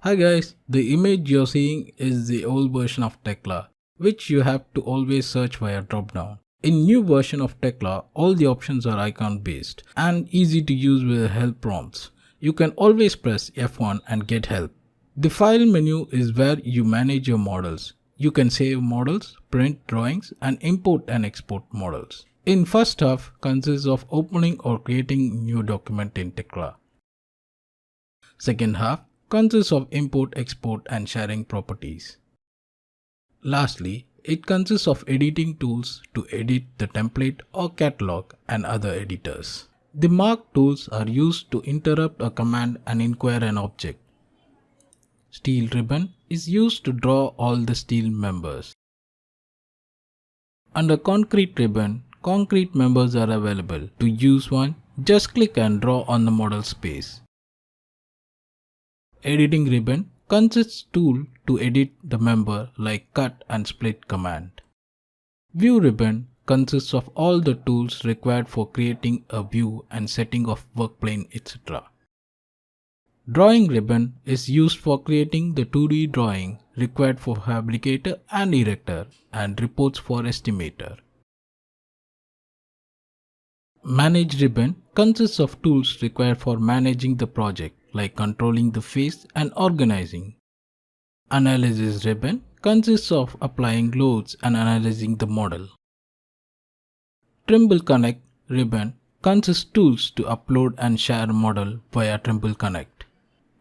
Hi guys, the image you're seeing is the old version of Tekla, which you have to always search via dropdown. In new version of Tekla, all the options are icon based and easy to use with help prompts. You can always press F1 and get help. The file menu is where you manage your models. You can save models, print drawings and import and export models. In first half consists of opening or creating new document in Tekla. Second half consists of import, export and sharing properties. Lastly, it consists of editing tools to edit the template or catalog and other editors. The mark tools are used to interrupt a command and inquire an object. Steel ribbon is used to draw all the steel members. Under concrete ribbon, concrete members are available. To use one, just click and draw on the model space. Editing ribbon consists tool to edit the member like cut and split command. View ribbon consists of all the tools required for creating a view and setting of work plane, etc. Drawing ribbon is used for creating the 2D drawing required for fabricator and erector and reports for estimator. Manage ribbon consists of tools required for managing the project like controlling the phase and organizing. Analysis ribbon consists of applying loads and analyzing the model. Trimble Connect ribbon consists tools to upload and share model via Trimble Connect.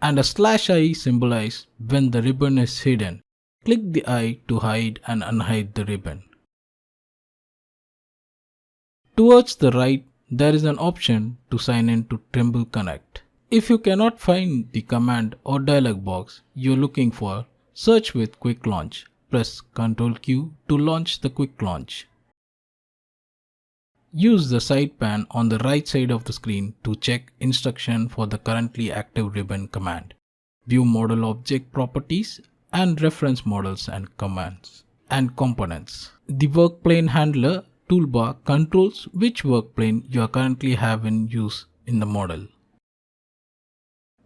And a /I symbolizes when the ribbon is hidden. Click the I to hide and unhide the ribbon. Towards the right, there is an option to sign in to Trimble Connect. If you cannot find the command or dialog box you're looking for, search with Quick Launch. Press Ctrl Q to launch the Quick Launch. Use the side pan on the right side of the screen to check instruction for the currently active ribbon command. View model object properties and reference models and commands and components. The work plane handler toolbar controls which work plane you are currently have in use in the model.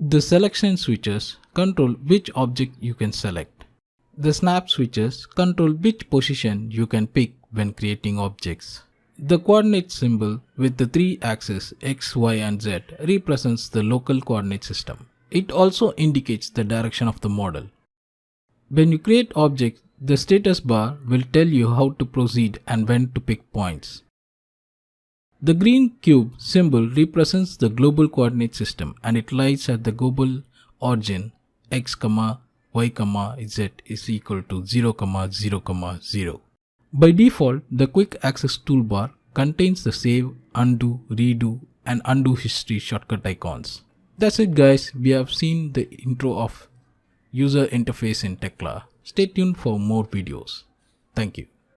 The selection switches control which object you can select. The snap switches control which position you can pick when creating objects. The coordinate symbol with the 3 axes X, Y and Z represents the local coordinate system. It also indicates the direction of the model. When you create objects, the status bar will tell you how to proceed and when to pick points. The green cube symbol represents the global coordinate system and it lies at the global origin x, y, z is equal to 0, 0, 0. By default, the quick access toolbar contains the save, undo, redo and undo history shortcut icons. That's it guys, we have seen the intro of user interface in Tekla. Stay tuned for more videos. Thank you.